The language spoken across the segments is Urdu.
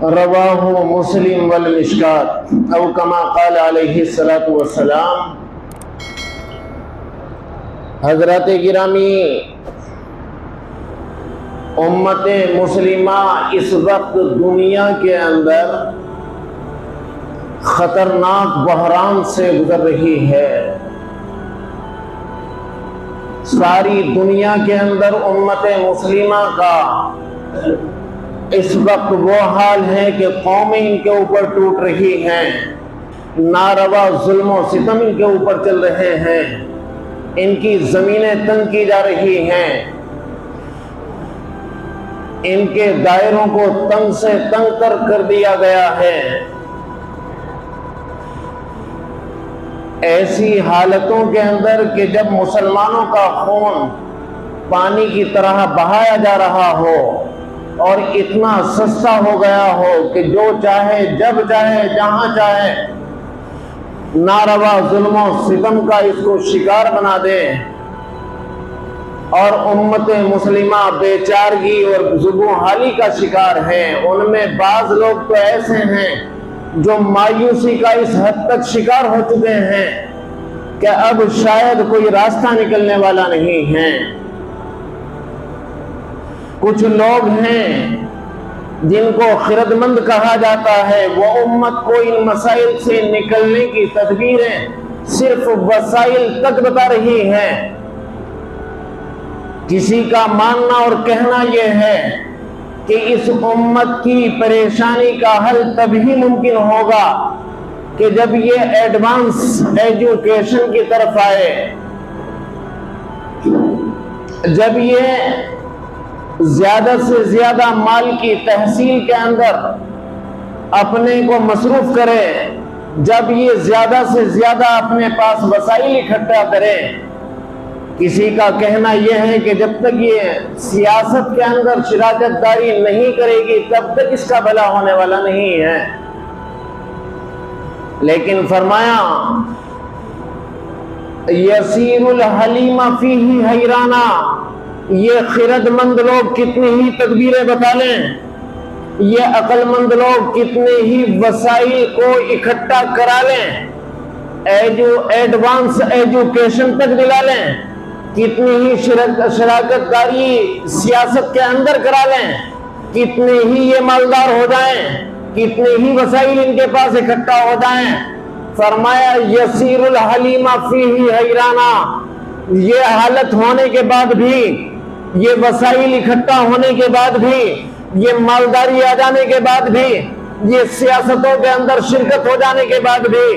رواہ مسلم والمشکات او کما قال علیہ الصلاۃ والسلام۔ حضرات گرامی، امت مسلمہ اس وقت دنیا کے اندر خطرناک بحران سے گزر رہی ہے۔ ساری دنیا کے اندر امت مسلمہ کا اس وقت وہ حال ہے کہ قومیں ان کے اوپر ٹوٹ رہی ہیں، ناروا ظلم و ستم ان کے اوپر چل رہے ہیں، ان کی زمینیں تنگ کی جا رہی ہیں، ان کے دائروں کو تنگ سے تنگ کر دیا گیا ہے۔ ایسی حالتوں کے اندر کہ جب مسلمانوں کا خون پانی کی طرح بہایا جا رہا ہو اور اتنا سستا ہو گیا ہو کہ جو چاہے جب چاہے جہاں چاہے ناروا ظلم و ستم کا اس کو شکار بنا دے، اور امت مسلمہ بے چارگی اور ذبح حالی کا شکار ہے۔ ان میں بعض لوگ تو ایسے ہیں جو مایوسی کا اس حد تک شکار ہو چکے ہیں کہ اب شاید کوئی راستہ نکلنے والا نہیں ہے۔ کچھ لوگ ہیں جن کو خرد مند کہا جاتا ہے، وہ امت کو ان مسائل سے نکلنے کی تدبیریں صرف وسائل تک بتا رہی ہیں۔ کسی کا ماننا اور کہنا یہ ہے کہ اس امت کی پریشانی کا حل تبھی ممکن ہوگا کہ جب یہ ایڈوانس ایجوکیشن کی طرف آئے، جب یہ زیادہ سے زیادہ مال کی تحصیل کے اندر اپنے کو مصروف کرے، جب یہ زیادہ سے زیادہ اپنے پاس وسائل اکٹھا کرے۔ کسی کا کہنا یہ ہے کہ جب تک یہ سیاست کے اندر شراکت داری نہیں کرے گی تب تک اس کا بھلا ہونے والا نہیں ہے۔ لیکن فرمایا یسیر الحلیم فیہ حیرانہ، یہ خرد مند لوگ کتنی ہی تدبیریں بتا لیں، یہ عقل مند لوگ کتنے ہی وسائل کو اکٹھا کرا لیں، ایڈوانس ایجوکیشن تک دلا لیں، کتنی ہی شراکت داری سیاست کے اندر کرا لیں، کتنے ہی یہ مالدار ہو جائیں، کتنے ہی وسائل ان کے پاس اکٹھا ہو جائیں، فرمایا یسیر الحلیم فیہ حیرانہ، یہ حالت ہونے کے بعد بھی، یہ وسائل اکٹھا ہونے کے بعد بھی، یہ مالداری آ جانے کے بعد بھی، یہ سیاستوں کے اندر شرکت ہو جانے کے بعد بھی،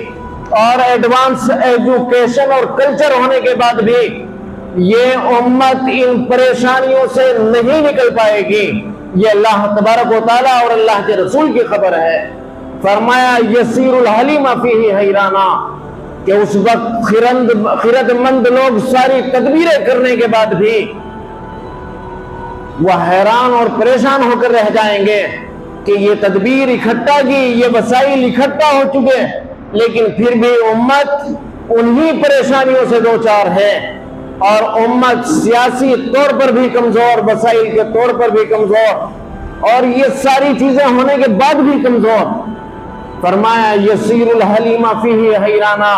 اور ایڈوانس ایجوکیشن اور کلچر ہونے کے بعد بھی، یہ امت ان پریشانیوں سے نہیں نکل پائے گی۔ یہ اللہ تبارک و تعالیٰ اور اللہ کے رسول کی خبر ہے۔ فرمایا یسیر الحلیم فیہ حیرانہ، کہ اس وقت خرد مند لوگ ساری تدبیریں کرنے کے بعد بھی وہ حیران اور پریشان ہو کر رہ جائیں گے کہ یہ تدبیر اکٹھا کی، یہ وسائل اکٹھا ہو چکے، لیکن پھر بھی امت انہی پریشانیوں سے دوچار ہے، اور امت سیاسی طور پر بھی کمزور، وسائل کے طور پر بھی کمزور، اور یہ ساری چیزیں ہونے کے بعد بھی کمزور۔ فرمایا یسیر الحلیم فیہ حیرانہ،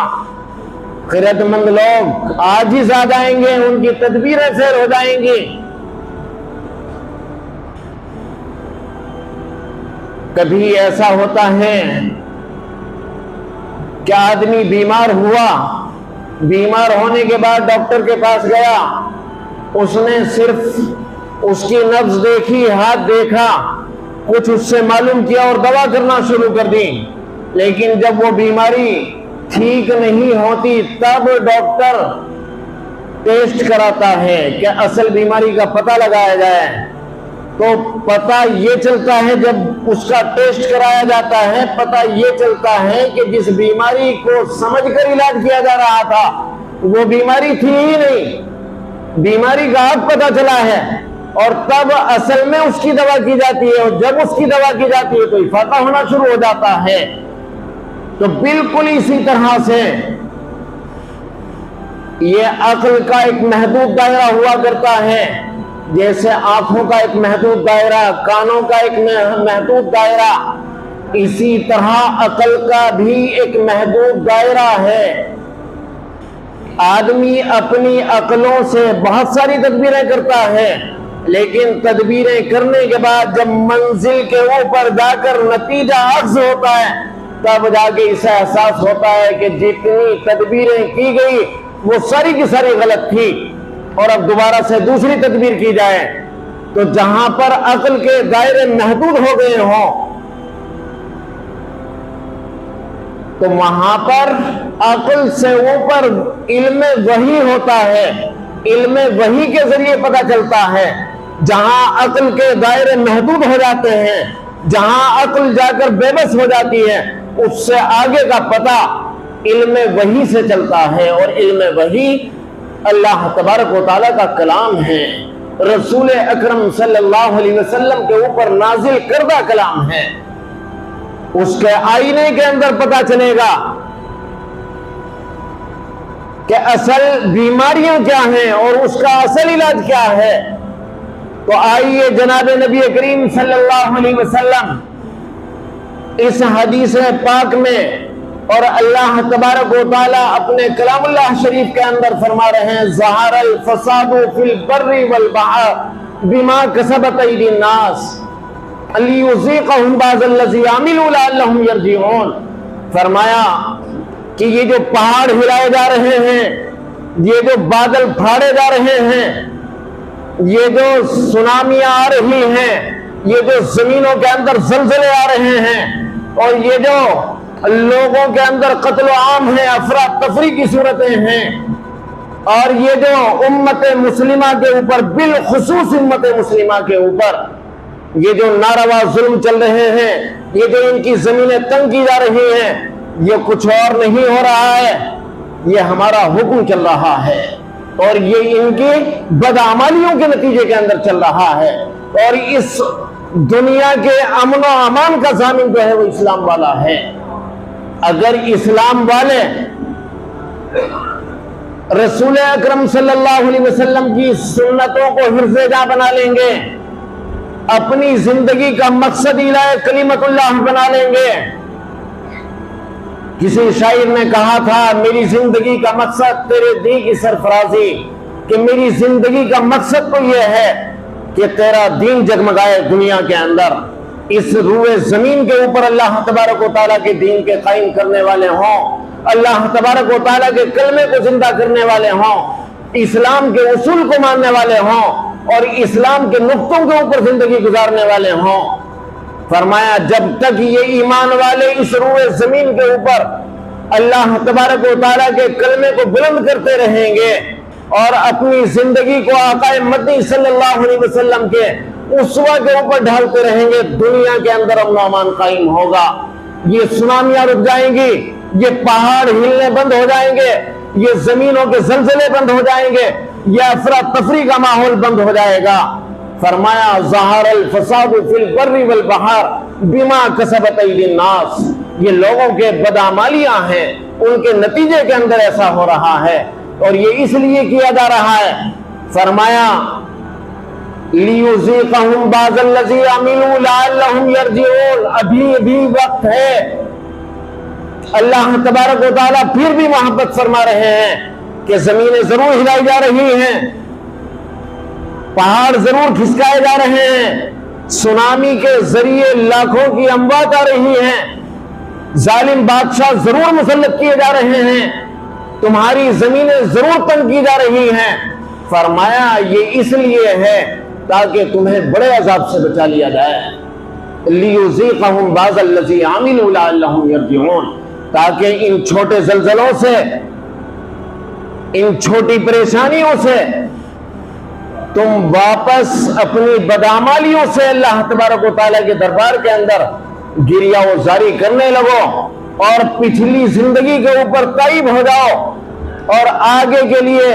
خرد مند لوگ عاجز آ جائیں گے، ان کی تدبیریں فیل ہو جائیں گی۔ کبھی ایسا ہوتا ہے کہ آدمی بیمار ہوا، بیمار ہونے کے بعد ڈاکٹر کے پاس گیا، اس نے صرف اس کی نبض دیکھی، ہاتھ دیکھا، کچھ اس سے معلوم کیا اور دوا کرنا شروع کر دی، لیکن جب وہ بیماری ٹھیک نہیں ہوتی تب ڈاکٹر ٹیسٹ کراتا ہے کہ اصل بیماری کا پتہ لگایا جائے۔ تو پتہ یہ چلتا ہے، جب اس کا ٹیسٹ کرایا جاتا ہے، پتہ یہ چلتا ہے کہ جس بیماری کو سمجھ کر علاج کیا جا رہا تھا وہ بیماری تھی ہی نہیں، بیماری کا حق پتہ چلا ہے، اور تب اصل میں اس کی دوا کی جاتی ہے، اور جب اس کی دوا کی جاتی ہے تو افاقہ ہونا شروع ہو جاتا ہے۔ تو بالکل اسی طرح سے یہ عقل کا ایک محدود دائرہ ہوا کرتا ہے، جیسے آنکھوں کا ایک محدود دائرہ، کانوں کا ایک محدود دائرہ، اسی طرح عقل کا بھی ایک محدود دائرہ ہے۔ آدمی اپنی عقلوں سے بہت ساری تدبیریں کرتا ہے، لیکن تدبیریں کرنے کے بعد جب منزل کے اوپر جا کر نتیجہ عکس ہوتا ہے، تب جا کے اسے احساس ہوتا ہے کہ جتنی تدبیریں کی گئی وہ ساری کی ساری غلط تھی، اور اب دوبارہ سے دوسری تدبیر کی جائے۔ تو جہاں پر عقل کے دائرے محدود ہو گئے ہوں تو وہاں پر عقل سے اوپر علم وحی ہوتا ہے، علم وحی کے ذریعے پتہ چلتا ہے۔ جہاں عقل کے دائرے محدود ہو جاتے ہیں، جہاں عقل جا کر بے بس ہو جاتی ہے، اس سے آگے کا پتہ علم وحی سے چلتا ہے، اور علم وحی اللہ تبارک و تعالیٰ کا کلام ہے، رسول اکرم صلی اللہ علیہ وسلم کے اوپر نازل کردہ کلام ہے۔ اس کے آئینے کے اندر پتہ چلے گا کہ اصل بیماریاں کیا ہیں اور اس کا اصل علاج کیا ہے۔ تو آئیے جناب نبی کریم صلی اللہ علیہ وسلم اس حدیث پاک میں، اور اللہ تبارک و تعالیٰ اپنے کلام اللہ شریف کے اندر فرما رہے ہیں، ظہر الفساد فی البر والبحر بما کسبت ایدی الناس لیذیقہم بعض الذی عملوا لعلہم یرجعون۔ فرمایا کہ یہ جو پہاڑ ہلائے جا رہے ہیں، یہ جو بادل پھاڑے جا رہے ہیں، یہ جو سونامیاں آ رہی ہیں، یہ جو زمینوں کے اندر زلزلے آ رہے ہیں، اور یہ جو لوگوں کے اندر قتل و عام ہے، افراتفری کی صورتیں ہیں، اور یہ جو امت مسلمہ کے اوپر، بالخصوص امت مسلمہ کے اوپر یہ جو ناروا ظلم چل رہے ہیں، یہ جو ان کی زمینیں تنگ کی جا رہی ہیں، یہ کچھ اور نہیں ہو رہا ہے، یہ ہمارا حکم چل رہا ہے، اور یہ ان کی بدعمالیوں کے نتیجے کے اندر چل رہا ہے۔ اور اس دنیا کے امن و امان کا ضامن جو ہے وہ اسلام والا ہے۔ اگر اسلام والے رسول اکرم صلی اللہ علیہ وسلم کی سنتوں کو حفظ جاں بنا لیں گے، اپنی زندگی کا مقصد الہ کلمت اللہ بنا لیں گے۔ کسی شاعر نے کہا تھا، میری زندگی کا مقصد تیرے دین کی سرفرازی، کہ میری زندگی کا مقصد تو یہ ہے کہ تیرا دین جگمگائے دنیا کے اندر، اس روئے زمین کے اوپر اللہ تبارک و تعالیٰ کے دین کے قائم کرنے والے ہوں، اللہ تبارک و تعالیٰ کے کلمے کو زندہ کرنے والے ہوں، اسلام کے اصول کو ماننے والے ہوں، اور اسلام کے نقطوں کے اوپر زندگی گزارنے والے ہوں۔ فرمایا جب تک یہ ایمان والے اس روئے زمین کے اوپر اللہ تبارک و تعالیٰ کے کلمے کو بلند کرتے رہیں گے، اور اپنی زندگی کو آقا مدنی صلی اللہ علیہ وسلم کے اسوہ کے اوپر ڈھالتے رہیں گے، دنیا کے اندر امن و امان قائم ہوگا۔ یہ سونامیاں رک جائیں گی، یہ پہاڑ ہلنے بند ہو جائیں گے، یہ زمینوں کے زلزلے بند ہو جائیں گے، یہ افراتفری کا ماحول بند ہو جائے گا۔ فرمایا ظہر الفساد فی البر والبحر بما کسبت ایدی الناس، یہ لوگوں کے بدعمالیاں ہیں، ان کے نتیجے کے اندر ایسا ہو رہا ہے، اور یہ اس لیے کیا جا رہا ہے۔ فرمایا لیذیقہم بعض الذی عملوا لعلہم یرجعون، ابھی وقت ہے۔ اللہ تبارک و تعالیٰ پھر بھی محبت فرما رہے ہیں کہ زمینیں ضرور ہلائی جا رہی ہیں، پہاڑ ضرور کھسکائے جا رہے ہیں، سونامی کے ذریعے لاکھوں کی اموات آ رہی ہیں، ظالم بادشاہ ضرور مسلط کیے جا رہے ہیں، تمہاری زمینیں ضرور تنگ کی جا رہی ہیں۔ فرمایا یہ اس لیے ہے تاکہ تمہیں بڑے عذاب سے بچا لیا جائے، لیذیقہم بعض الذی عملوا لعلہم یرجعون، تاکہ ان چھوٹے زلزلوں سے، ان چھوٹی پریشانیوں سے تم واپس اپنی بدعمالیوں سے اللہ تبارک و تعالیٰ کے دربار کے اندر گریہ و زاری کرنے لگو، اور پچھلی زندگی کے اوپر تائب ہو جاؤ، اور آگے کے لیے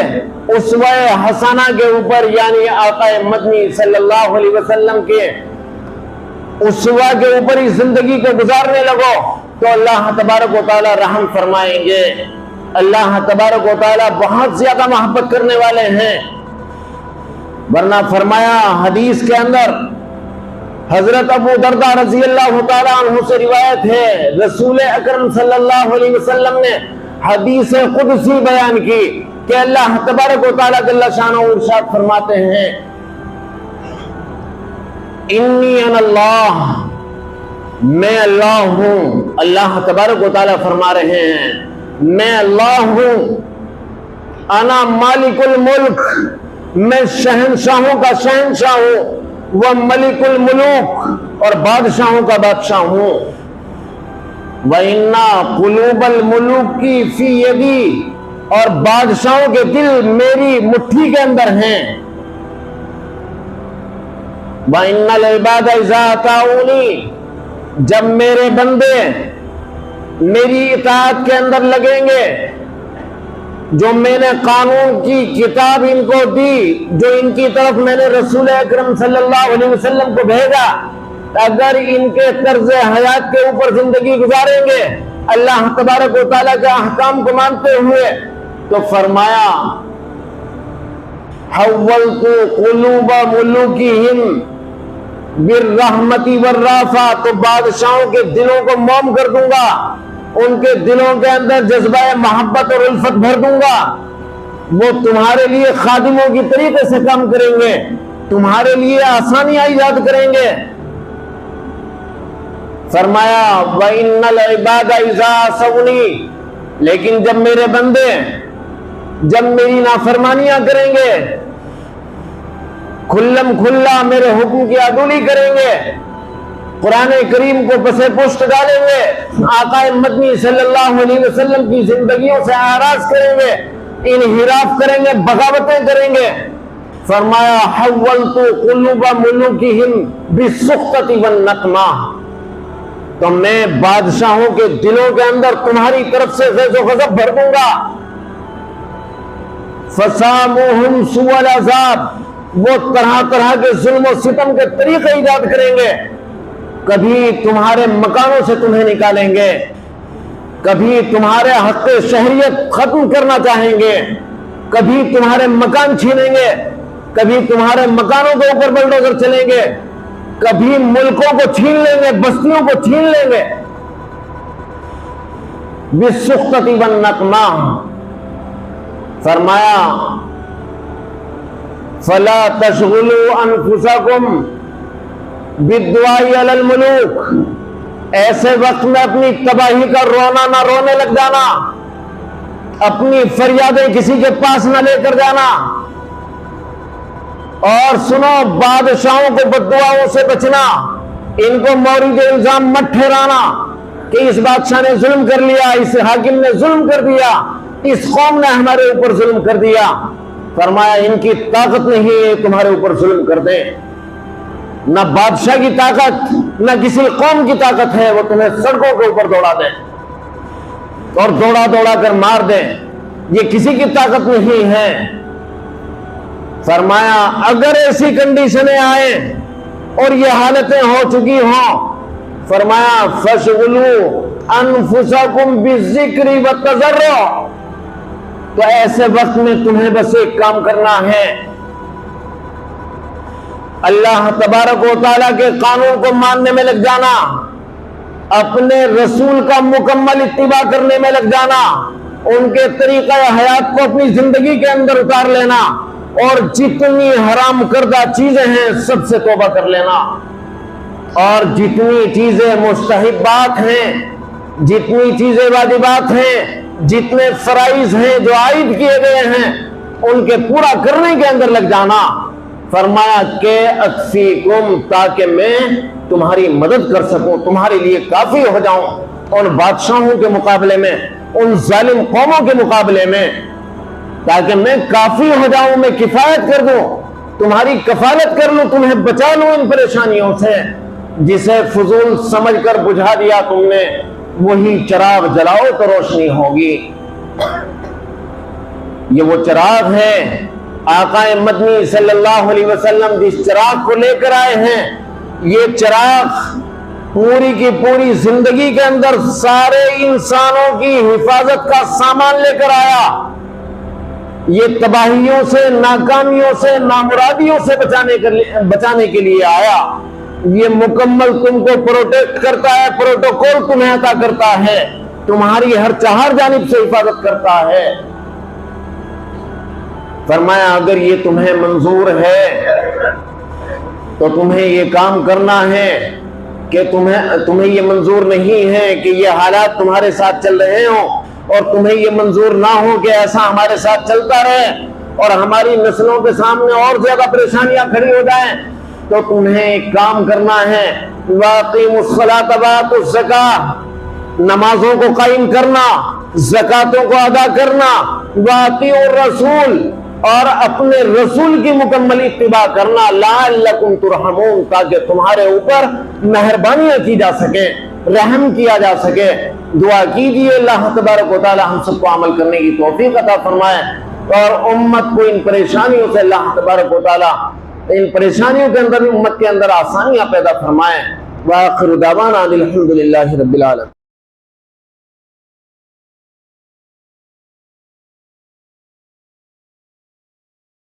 اسوہ حسنہ کے اوپر، یعنی آقا مدنی صلی اللہ علیہ وسلم کے اسوہ کے اوپر اس زندگی کو گزارنے لگو، تو اللہ تبارک و تعالیٰ رحم فرمائیں گے۔ اللہ تبارک و تعالیٰ بہت زیادہ محبت کرنے والے ہیں۔ ورنہ فرمایا حدیث کے اندر حضرت ابو دردہ رضی اللہ تعالیٰ عنہ سے روایت ہے، رسول اکرم صلی اللہ علیہ وسلم نے حدیث قدسی بیان کی کہ اللہ تبارک و تعالیٰ جل شانہ ارشاد فرماتے ہیں انی انا اللہ، میں اللہ ہوں۔ اللہ تبارک و تعالیٰ فرما رہے ہیں میں اللہ ہوں، انا مالک الملک، میں شہنشاہوں کا شہنشاہ ہوں، وہ ملک الملوک، اور بادشاہوں کا بادشاہ ہوں۔ وَإِنَّا قُلُوبَ الْمُلُوكِ فِي يَدِي، اور بادشاہوں کے دل میری مٹھی کے اندر ہیں۔ وَإِنَّ الْعِبَادَ إِذَا أَطَاعُونِي، جب میرے بندے میری اطاعت کے اندر لگیں گے، جو میں نے قانون کی کتاب ان کو دی، جو ان کی طرف میں نے رسول اکرم صلی اللہ علیہ وسلم کو بھیجا، اگر ان کے طرز حیات کے اوپر زندگی گزاریں گے اللہ تبارک و تعالیٰ کے احکام کو مانتے ہوئے، تو فرمایا حولت قلوب ملوکہم بالرحمت والرافہ، تو بادشاہوں کے دلوں کو موم کر دوں گا، ان کے دلوں کے اندر جذبہ محبت اور الفت بھر دوں گا، وہ تمہارے لیے خادموں کی طریقے سے کام کریں گے، تمہارے لیے آسانیاں ایجاد کریں گے۔ فرمایا وَإِنَّ الْعِبَادَ إِذَا عَصَوْنِي، لیکن جب میرے بندے جب میری نافرمانیاں کریں گے، کھلم کھلا میرے حکم کی عدولی کریں گے، قرآن کریم کو پسے پشت ڈالیں گے، آقا مدنی صلی اللہ علیہ وسلم کی زندگیوں سے اعراض کریں گے، انحراف کریں گے، بغاوتیں کریں گے، فرمایا حولت قلوب ملوکہم بالسخطۃ والنقمہ، تو میں بادشاہوں کے دلوں کے اندر تمہاری طرف سے غیظ و غضب بھر دوں گا۔ فساموہم سوء العذاب، وہ طرح طرح کے ظلم و ستم کے طریقے ایجاد کریں گے، کبھی تمہارے مکانوں سے تمہیں نکالیں گے، کبھی تمہارے حق شہریت ختم کرنا چاہیں گے، کبھی تمہارے مکان چھینیں گے، کبھی تمہارے مکانوں کے اوپر بلڈوزر چلیں گے، کبھی ملکوں کو چھین لیں گے، بستیوں کو چھین لیں گے۔ بالسخطۃ والنقمہ، فرمایا فلا تشغلوا انفسکم بالدعاء علی الملوک، ایسے وقت میں اپنی تباہی کا رونا نہ رونے لگ جانا، اپنی فریادیں کسی کے پاس نہ لے کر جانا، اور سنو بادشاہوں کو بددعاؤں سے بچنا، ان کو مورد الزام مت ٹھہرانا کہ اس بادشاہ نے ظلم کر لیا، اس حاکم نے ظلم کر دیا، اس قوم نے ہمارے اوپر ظلم کر دیا۔ فرمایا ان کی طاقت نہیں ہے تمہارے اوپر ظلم کر دیں، نہ بادشاہ کی طاقت نہ کسی قوم کی طاقت ہے وہ تمہیں سڑکوں کے اوپر دوڑا دیں اور دوڑا دوڑا کر مار دیں، یہ کسی کی طاقت نہیں ہے۔ فرمایا اگر ایسی کنڈیشنیں آئیں اور یہ حالتیں ہو چکی ہوں، فرمایا فَشْغُلُوا أَنفُسَكُمْ بِالذِّكْرِ وَالتَّضَرُّعِ، تو ایسے وقت میں تمہیں بس ایک کام کرنا ہے، اللہ تبارک و تعالیٰ کے قانون کو ماننے میں لگ جانا، اپنے رسول کا مکمل اتباع کرنے میں لگ جانا، ان کے طریقہ حیات کو اپنی زندگی کے اندر اتار لینا، اور جتنی حرام کردہ چیزیں ہیں سب سے توبہ کر لینا، اور جتنی چیزیں مستحبات ہیں، جتنی چیزیں واجبات ہیں، جتنے فرائض ہیں جو عائد کیے گئے ہیں ان کے پورا کرنے کے اندر لگ جانا۔ فرمایا کہ اکفیکم، تاکہ میں تمہاری مدد کر سکوں، تمہارے لیے کافی ہو جاؤں ان بادشاہوں کے مقابلے میں، ان ظالم قوموں کے مقابلے میں، تاکہ میں کافی ہو جاؤں، میں کفایت کر دوں، تمہاری کفالت کر لوں، تمہیں بچا لوں ان پریشانیوں سے۔ جسے فضول سمجھ کر بجھا دیا تم نے، وہی چراغ جلاؤ تو روشنی ہوگی۔ یہ وہ چراغ ہے آقا مدنی صلی اللہ علیہ وسلم جس چراغ کو لے کر آئے ہیں، یہ چراغ پوری کی پوری زندگی کے اندر سارے انسانوں کی حفاظت کا سامان لے کر آیا۔ یہ تباہیوں سے، ناکامیوں سے، نامرادیوں سے بچانے کے لیے آیا۔ یہ مکمل تم کو پروٹیکٹ کرتا ہے، پروٹوکول تمہیں عطا کرتا ہے، تمہاری ہر چہار جانب سے حفاظت کرتا ہے۔ فرمایا اگر یہ تمہیں منظور ہے تو تمہیں یہ کام کرنا ہے کہ تمہیں یہ منظور نہیں ہے کہ یہ حالات تمہارے ساتھ چل رہے ہوں، اور تمہیں یہ منظور نہ ہو کہ ایسا ہمارے ساتھ چلتا رہے اور ہماری نسلوں کے سامنے اور زیادہ پریشانیاں کھڑی ہو جائیں، تو تمہیں ایک کام کرنا ہے، وَأَقِيمُوا الصَّلَاةَ وَآتُوا الزَّكَاةَ، نمازوں کو قائم کرنا، زکاتوں کو ادا کرنا، وَأَطِيعُوا الرَّسُولَ، اور اپنے رسول کی مکمل اتباع کرنا، لَعَلَّكُمْ تُرْحَمُونَ، تاکہ تمہارے اوپر مہربانیاں کی جا سکے، رحم کیا جا سکے۔ دعا کیجئے اللہ تبارک و تعالی ہم سب کو عمل کرنے کی توفیق عطا فرمائے، اور امت کو ان پریشانیوں سے اللہ تبارک و تعالی ان پریشانیوں کے اندر امت کے اندر آسانیاں پیدا فرمائے۔ وآخر دعوانا الحمد للہ رب العالمین۔